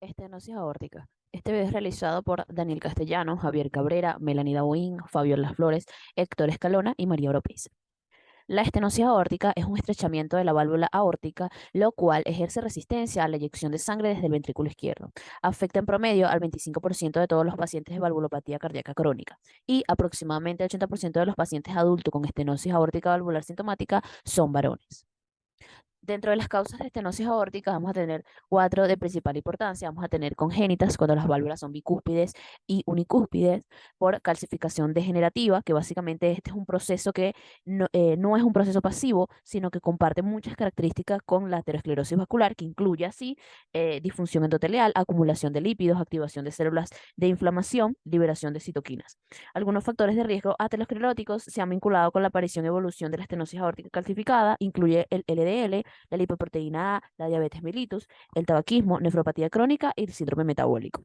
Estenosis aórtica. Este video es realizado por Daniel Castellano, Javier Cabrera, Melanie Daoín, Fabiola Flores, Héctor Escalona y María Oropesa. La estenosis aórtica es un estrechamiento de la válvula aórtica, lo cual ejerce resistencia a la eyección de sangre desde el ventrículo izquierdo. Afecta en promedio al 25% de todos los pacientes de valvulopatía cardíaca crónica y aproximadamente el 80% de los pacientes adultos con estenosis aórtica valvular sintomática son varones. Dentro de las causas de estenosis aórtica vamos a tener cuatro de principal importancia. Vamos a tener congénitas, cuando las válvulas son bicúspides y unicúspides, por calcificación degenerativa, que básicamente este es un proceso que no es un proceso pasivo, sino que comparte muchas características con la aterosclerosis vascular, que incluye así disfunción endotelial, acumulación de lípidos, activación de células de inflamación, liberación de citoquinas. Algunos factores de riesgo ateroscleróticos se han vinculado con la aparición y evolución de la estenosis aórtica calcificada, incluye el LDL, la lipoproteína A, la diabetes mellitus, el tabaquismo, nefropatía crónica y el síndrome metabólico.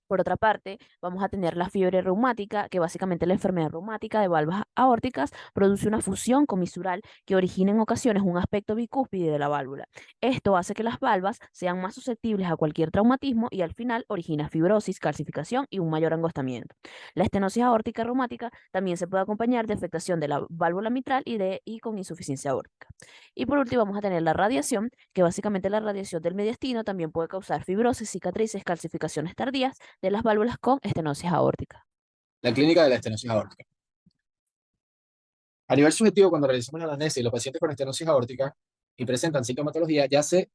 Por otra parte, vamos a tener la fiebre reumática, que básicamente la enfermedad reumática de valvas aórticas produce una fusión comisural que origina en ocasiones un aspecto bicúspide de la válvula. Esto hace que las valvas sean más susceptibles a cualquier traumatismo y al final origina fibrosis, calcificación y un mayor angostamiento. La estenosis aórtica reumática también se puede acompañar de afectación de la válvula mitral y con insuficiencia aórtica. Y por último vamos a tener la radiación, que básicamente la radiación del mediastino también puede causar fibrosis, cicatrices, calcificaciones tardías de las válvulas con estenosis aórtica. La clínica de la estenosis aórtica. A nivel subjetivo, cuando realizamos la anamnesis y los pacientes con estenosis aórtica y presentan sintomatología, ya se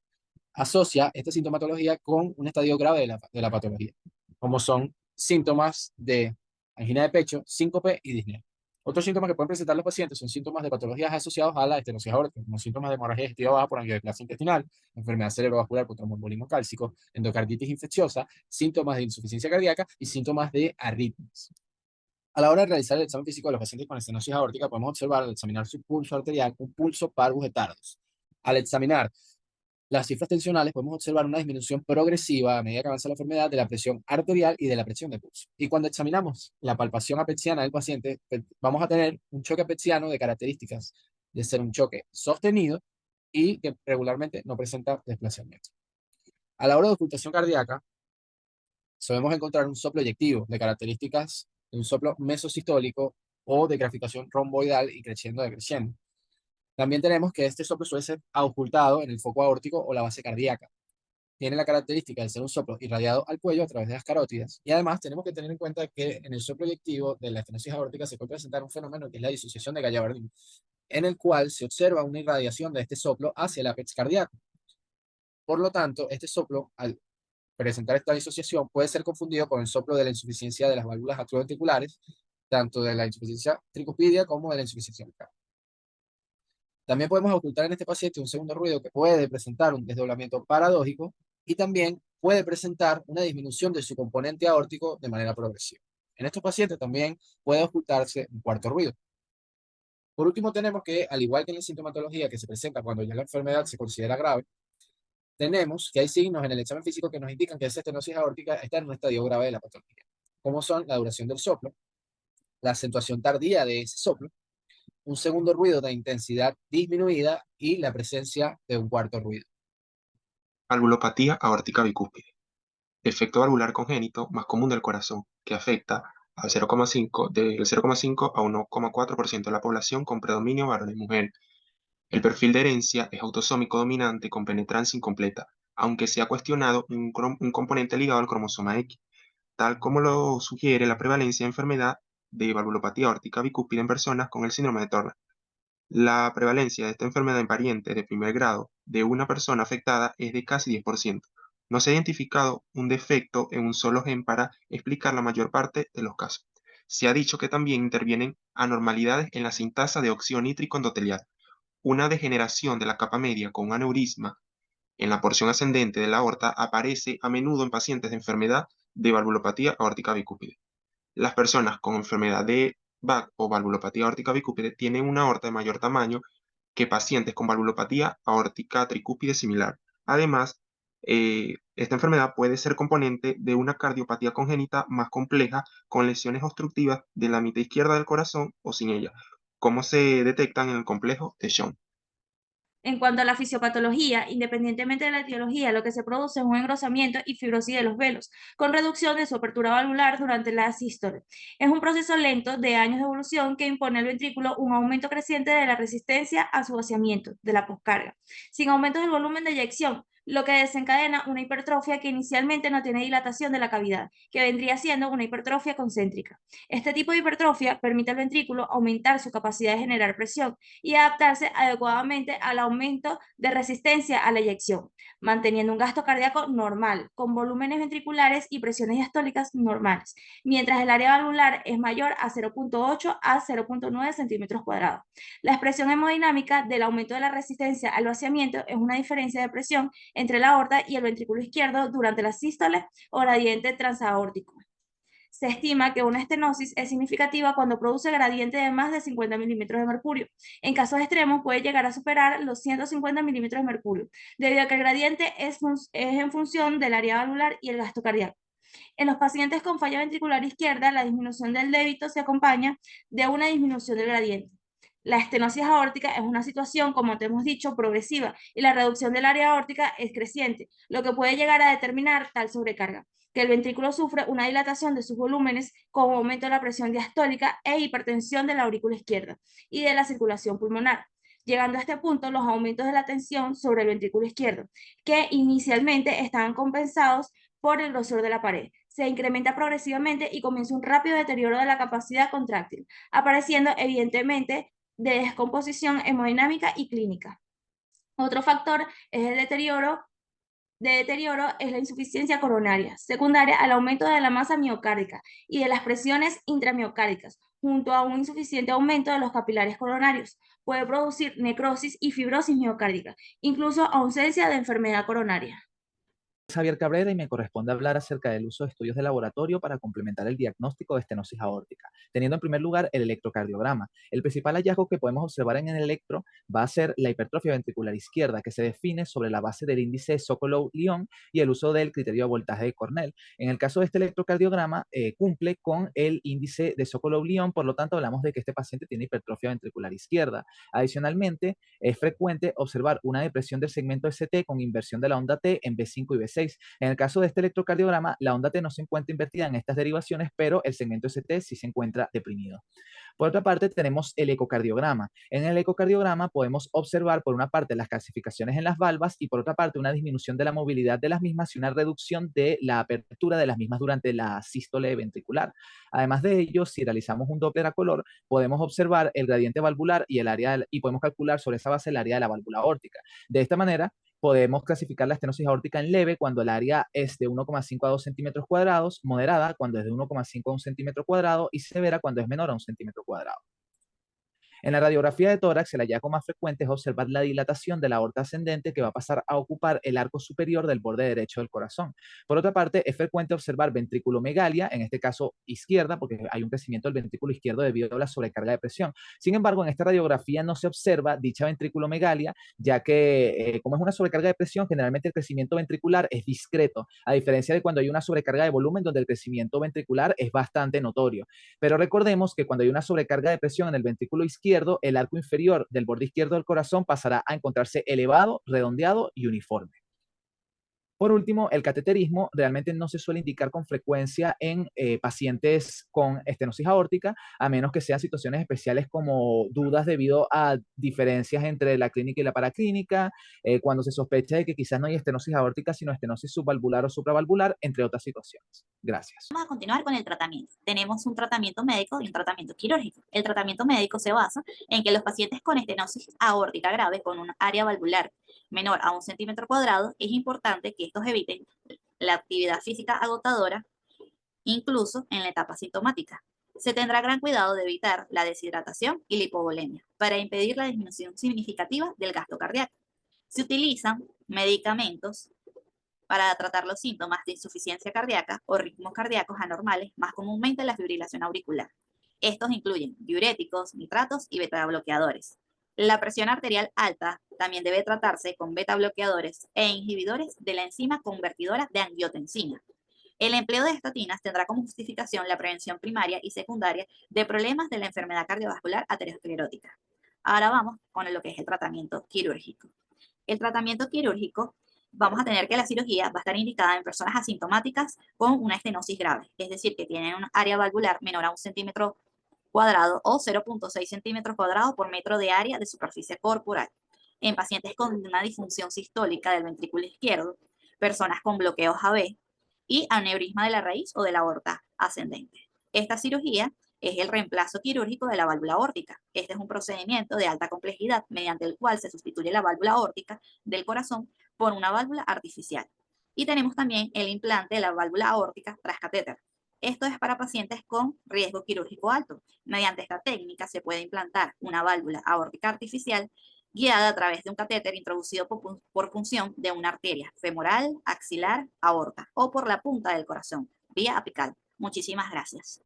asocia esta sintomatología con un estadio grave de la patología, como son síntomas de angina de pecho, síncope y disnea. Otros síntomas que pueden presentar los pacientes son síntomas de patologías asociados a la estenosis aórtica, como síntomas de hemorragia digestiva baja por angioplasia intestinal, enfermedad cerebrovascular por tromboembolismo cálcico, endocarditis infecciosa, síntomas de insuficiencia cardíaca y síntomas de arritmias. A la hora de realizar el examen físico de los pacientes con estenosis aórtica, podemos observar al examinar su pulso arterial un pulso parvus et tardus. Al examinar las cifras tensionales, podemos observar una disminución progresiva a medida que avanza la enfermedad de la presión arterial y de la presión de pulso. Y cuando examinamos la palpación apexiana del paciente, vamos a tener un choque apexiano de características de ser un choque sostenido y que regularmente no presenta desplazamiento. A la hora de ocultación cardíaca, solemos encontrar un soplo eyectivo de características de un soplo mesosistólico o de graficación romboidal y creciendo decreciendo. También tenemos que este soplo suele ser ocultado en el foco aórtico o la base cardíaca. Tiene la característica de ser un soplo irradiado al cuello a través de las carótidas. Y además tenemos que tener en cuenta que en el soplo eyectivo de la estenosis aórtica se puede presentar un fenómeno que es la disociación de Gallavardini, en el cual se observa una irradiación de este soplo hacia el apex cardíaco. Por lo tanto, este soplo, al presentar esta disociación, puede ser confundido con el soplo de la insuficiencia de las válvulas atrioventriculares, tanto de la insuficiencia tricuspidia como de la insuficiencia mecánica. También podemos ocultar en este paciente un segundo ruido que puede presentar un desdoblamiento paradójico y también puede presentar una disminución de su componente aórtico de manera progresiva. En estos pacientes también puede ocultarse un cuarto ruido. Por último, tenemos que, al igual que en la sintomatología que se presenta cuando ya la enfermedad se considera grave, tenemos que hay signos en el examen físico que nos indican que esa estenosis aórtica está en un estadio grave de la patología, como son la duración del soplo, la acentuación tardía de ese soplo, un segundo ruido de intensidad disminuida y la presencia de un cuarto ruido. Valvulopatía aórtica bicúspide. Defecto valvular congénito más común del corazón, que afecta al 0,5 del 0,5 a 1,4% de la población con predominio varones y mujeres. El perfil de herencia es autosómico dominante con penetrancia incompleta, aunque se ha cuestionado un componente ligado al cromosoma X, tal como lo sugiere la prevalencia de enfermedad de valvulopatía aórtica bicúspide en personas con el síndrome de Turner. La prevalencia de esta enfermedad en parientes de primer grado de una persona afectada es de casi 10%. No se ha identificado un defecto en un solo gen para explicar la mayor parte de los casos. Se ha dicho que también intervienen anormalidades en la sintasa de óxido nítrico endotelial, una degeneración de la capa media con un aneurisma en la porción ascendente de la aorta aparece a menudo en pacientes de enfermedad de valvulopatía aórtica bicúspide. Las personas con enfermedad de VAC o valvulopatía aórtica bicúspide tienen una aorta de mayor tamaño que pacientes con valvulopatía aórtica tricúspide similar. Además, esta enfermedad puede ser componente de una cardiopatía congénita más compleja con lesiones obstructivas de la mitad izquierda del corazón o sin ella, como se detectan en el complejo de Schwann. En cuanto a la fisiopatología, independientemente de la etiología, lo que se produce es un engrosamiento y fibrosis de los velos, con reducción de su apertura valvular durante la sístole. Es un proceso lento de años de evolución que impone al ventrículo un aumento creciente de la resistencia a su vaciamiento, de la poscarga, sin aumento del volumen de eyección, lo que desencadena una hipertrofia que inicialmente no tiene dilatación de la cavidad, que vendría siendo una hipertrofia concéntrica. Este tipo de hipertrofia permite al ventrículo aumentar su capacidad de generar presión y adaptarse adecuadamente al aumento de resistencia a la eyección, manteniendo un gasto cardíaco normal, con volúmenes ventriculares y presiones diastólicas normales, mientras el área valvular es mayor a 0,8 a 0,9 centímetros cuadrados. La expresión hemodinámica del aumento de la resistencia al vaciamiento es una diferencia de presión entre la aorta y el ventrículo izquierdo durante la sístole o gradiente transaórtico. Se estima que una estenosis es significativa cuando produce gradiente de más de 50 milímetros de mercurio. En casos extremos puede llegar a superar los 150 milímetros de mercurio, debido a que el gradiente es en función del área valvular y el gasto cardíaco. En los pacientes con falla ventricular izquierda, la disminución del débito se acompaña de una disminución del gradiente. La estenosis aórtica es una situación, como te hemos dicho, progresiva y la reducción del área aórtica es creciente, lo que puede llegar a determinar tal sobrecarga, que el ventrículo sufre una dilatación de sus volúmenes con aumento de la presión diastólica e hipertensión de la aurícula izquierda y de la circulación pulmonar. Llegando a este punto, los aumentos de la tensión sobre el ventrículo izquierdo, que inicialmente estaban compensados por el grosor de la pared, se incrementa progresivamente y comienza un rápido deterioro de la capacidad contráctil, apareciendo evidentemente de descomposición hemodinámica y clínica. Otro factor es el deterioro es la insuficiencia coronaria, secundaria al aumento de la masa miocárdica y de las presiones intramiocárdicas, junto a un insuficiente aumento de los capilares coronarios. Puede producir necrosis y fibrosis miocárdica, incluso ausencia de enfermedad coronaria. Javier Cabrera y me corresponde hablar acerca del uso de estudios de laboratorio para complementar el diagnóstico de estenosis aórtica, teniendo en primer lugar el electrocardiograma. El principal hallazgo que podemos observar en el electro va a ser la hipertrofia ventricular izquierda, que se define sobre la base del índice de Sokolov-Lyon y el uso del criterio de voltaje de Cornell. En el caso de este electrocardiograma, cumple con el índice de Sokolov-Lyon, por lo tanto hablamos de que este paciente tiene hipertrofia ventricular izquierda. Adicionalmente, es frecuente observar una depresión del segmento ST con inversión de la onda T en B5 y B6. En el caso de este electrocardiograma, la onda T no se encuentra invertida en estas derivaciones, pero el segmento ST sí se encuentra deprimido. Por otra parte, tenemos el ecocardiograma. En el ecocardiograma podemos observar, por una parte, las calcificaciones en las valvas y por otra parte, una disminución de la movilidad de las mismas y una reducción de la apertura de las mismas durante la sístole ventricular. Además de ello, si realizamos un Doppler a color, podemos observar el gradiente valvular y podemos calcular sobre esa base el área de la válvula aórtica. De esta manera, podemos clasificar la estenosis aórtica en leve cuando el área es de 1,5 a 2 centímetros cuadrados, moderada cuando es de 1,5 a 1 centímetro cuadrado y severa cuando es menor a 1 centímetro cuadrado. En la radiografía de tórax, el hallazgo más frecuente es observar la dilatación de la aorta ascendente que va a pasar a ocupar el arco superior del borde derecho del corazón. Por otra parte, es frecuente observar ventriculomegalia, en este caso izquierda, porque hay un crecimiento del ventrículo izquierdo debido a la sobrecarga de presión. Sin embargo, en esta radiografía no se observa dicha ventriculomegalia, ya que como es una sobrecarga de presión, generalmente el crecimiento ventricular es discreto, a diferencia de cuando hay una sobrecarga de volumen, donde el crecimiento ventricular es bastante notorio. Pero recordemos que cuando hay una sobrecarga de presión en el ventrículo izquierdo, el arco inferior del borde izquierdo del corazón pasará a encontrarse elevado, redondeado y uniforme. Por último, el cateterismo realmente no se suele indicar con frecuencia en pacientes con estenosis aórtica, a menos que sean situaciones especiales como dudas debido a diferencias entre la clínica y la paraclínica, cuando se sospecha de que quizás no hay estenosis aórtica, sino estenosis subvalvular o supravalvular, entre otras situaciones. Gracias. Vamos a continuar con el tratamiento. Tenemos un tratamiento médico y un tratamiento quirúrgico. El tratamiento médico se basa en que los pacientes con estenosis aórtica grave con un área valvular menor a 1 centímetro cuadrado, es importante que estos eviten la actividad física agotadora, incluso en la etapa sintomática. Se tendrá gran cuidado de evitar la deshidratación y la hipovolemia para impedir la disminución significativa del gasto cardíaco. Se utilizan medicamentos para tratar los síntomas de insuficiencia cardíaca o ritmos cardíacos anormales, más comúnmente la fibrilación auricular. Estos incluyen diuréticos, nitratos y beta-bloqueadores. La presión arterial alta también debe tratarse con beta-bloqueadores e inhibidores de la enzima convertidora de angiotensina. El empleo de estatinas tendrá como justificación la prevención primaria y secundaria de problemas de la enfermedad cardiovascular aterosclerótica. Ahora vamos con lo que es el tratamiento quirúrgico. El tratamiento quirúrgico, vamos a tener que la cirugía va a estar indicada en personas asintomáticas con una estenosis grave, es decir, que tienen un área valvular menor a 1 centímetro cuadrado o 0.6 centímetros cuadrados por metro de área de superficie corporal. En pacientes con una disfunción sistólica del ventrículo izquierdo, personas con bloqueos AB y aneurisma de la raíz o de la aorta ascendente. Esta cirugía es el reemplazo quirúrgico de la válvula aórtica. Este es un procedimiento de alta complejidad mediante el cual se sustituye la válvula aórtica del corazón por una válvula artificial. Y tenemos también el implante de la válvula aórtica tras catéter. Esto es para pacientes con riesgo quirúrgico alto. Mediante esta técnica se puede implantar una válvula aórtica artificial guiada a través de un catéter introducido por punción de una arteria femoral, axilar, aorta o por la punta del corazón, vía apical. Muchísimas gracias.